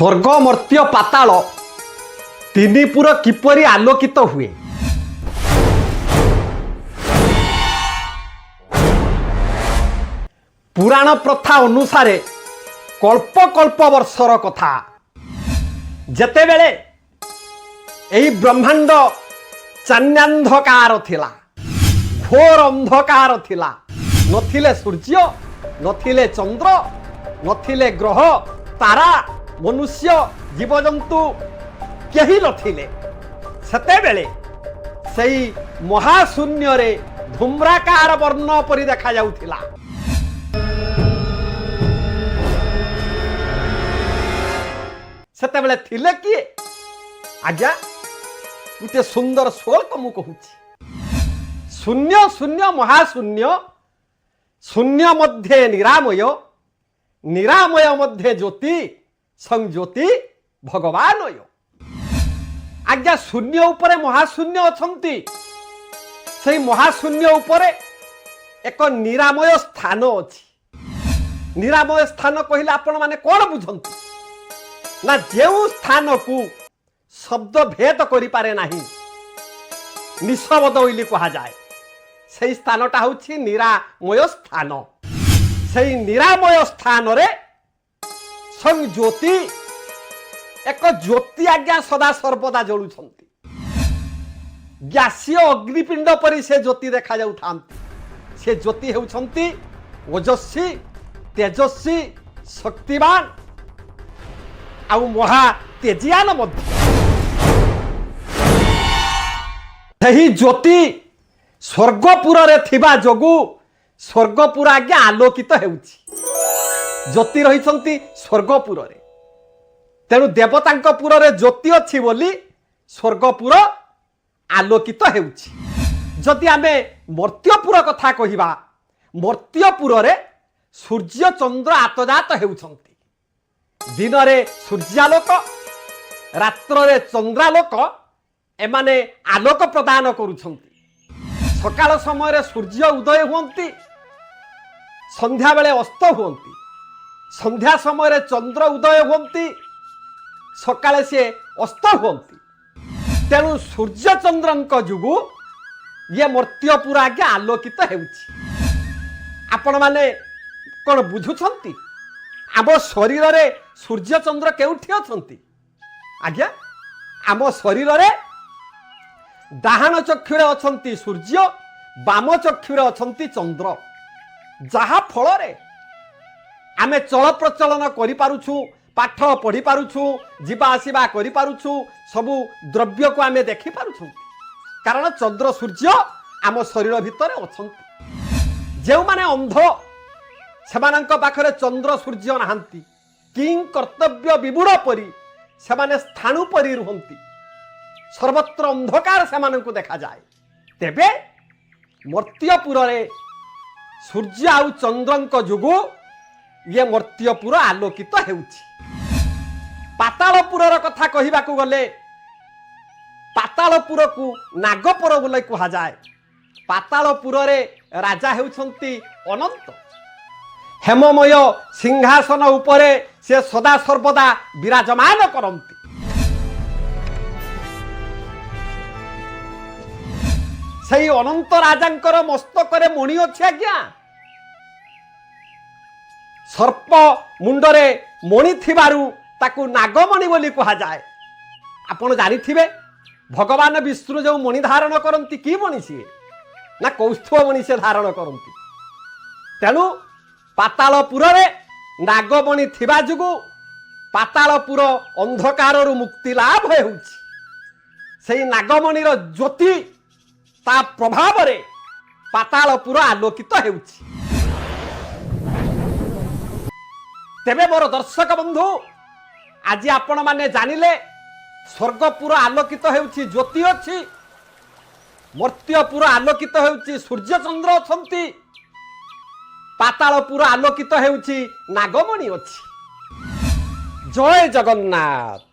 स्वर्ग मर्त्य पाताल तीनिपुर किपरि आलोकित हुए। पुराण प्रथा अनुसारे कल्प कल्प वर्षर कथा जेतेबेले एही ब्रह्मांड चान्यान्धकार थिला, घोर अंधकार थिला, नथिले सूर्य, नथिले चंद्र, नथिले ग्रह तारा, मनुष्य जीवजंतु केही नथिले। सेतेबेले सेही महाशून्य रे धूम्राकार वर्ण परि देखा जाउथिला। सेतेबेले थिले किए? आज्ञा गोटे सुंदर श्लोक मु कहूची। शून्य शून्य महाशून्य, शून्य मध्य निरामय, निरामय मध्य ज्योति, संज्योति भगवानय। आज्ञा शून्य उपरे महाशून्य अछंती, सेही महाशून्य उपरे एक निरामय स्थान अछि। निरामय स्थान कहिले आपण माने कोन बुझंती ना? जेउ स्थान को शब्द भेद करि पारे नाही, निशब्द बोली कहा जाए, सेही स्थानटा होछि निरामय स्थान। सेही निरामय स्थान रे संज्योति एक ज्योति आज्ञा सदा सर्वदा जळुछंती। ग्यासीय अग्निपिंड परि से ज्योति देखा जाउथांती। से ज्योति हेउछंती ओजस्वी, तेजस्वी, शक्तिमान आउ महा तेजियान मध्य। सही ज्योति स्वर्गपुर रे थिबा जोगु स्वर्गपुर आज्ञा आलोकित हेउछि। ज्योति रहिछंती स्वर्गपुर रे, तेणु देवतांक पुर रे ज्योति अछि बोली स्वर्गपुर आलोकित हेउछि। जदि आमे मर्त्यपुर कथा कहिबा, मर्त्यपुर रे सूर्य चंद्र आतजात हेउछंती। दिन रे सूर्यालोक, रात्र रे चंद्रालोक एमाने आलोक प्रदान करुछंती। सकाल समय रे सूर्य उदय हुअंती, संध्या बेले अस्त हुअंती, संध्या समय रे चंद्र उदय हुअंती, सकाळे से अस्त हुअंती। तेणु सूर्य चंद्रंक जुगु ये मर्त्यपुर आज्ञा आलोकित हेउछि। आपण माने कोन बुझुछंती? आम शरीर रे सूर्य चंद्र केउठी अछंती? आज्ञा आम शरीर रे डाहाण चक्षुरे अछंती सूर्य, बाम चक्षुरे अछंती चंद्र। जहा फल रे आमे चल प्रचलन करि पारुछु, पाठ पढ़ी पारुछु, जीवा आसीबा करि पारुछु, सबु द्रव्य को आमे देखि पारुछु, कारण चंद्र सूर्य आम शरीर भितर अछंती। जेउ माने अंध सेमानंक पाखरे चंद्र सूर्य नाहंती, किं कर्तव्य विबुड़ परि सेमाने स्थाणु परि रुहंती, सर्वत्र अंधकार सेमानंकु देखा जाए। तेबे मर्त्यपुर रे सूर्य आउ चंद्रंक जुगु ये मर्त्यपुर आलोकित हेउछि। पातालपुर कथा कहिबाकू गले पातालपुर को नागपुर बोले कहा जाए। पातालपुर रे राजा हेउछंती अनंत। हेममय सिंहासन उपरे से सदा सर्वदा विराजमान करंती। सही अनंत राजांकर मस्तक रे मणि अछि आज्ञा। सर्प मुंडरे मणि थिबारु ताकू नागमणि बोली कहा जाए। आपण जानिथिबे भगवान विष्णु जो मणि धारण करंती, की मणि सिए ना कौस्तुभ मणि से धारण करंती। तेणु पातालपुर रे नागमणि थिबा जुगु पातालपुर अंधकार मुक्ति लाभ हेउछि। सेही नागमणि रो ज्योति ता प्रभाव रे पातालपुर आलोकित हेउछि। तेबे मोर दर्शक बंधु, आज आपण माने जानिले स्वर्गपुर आलोकित हेउछि, ज्योति अछि। मर्त्यपुर आलोकित हेउछि, सूर्य चंद्र अछंती। पातालपुर आलोकित हेउछि, नागमणि अछि। जय जगन्नाथ।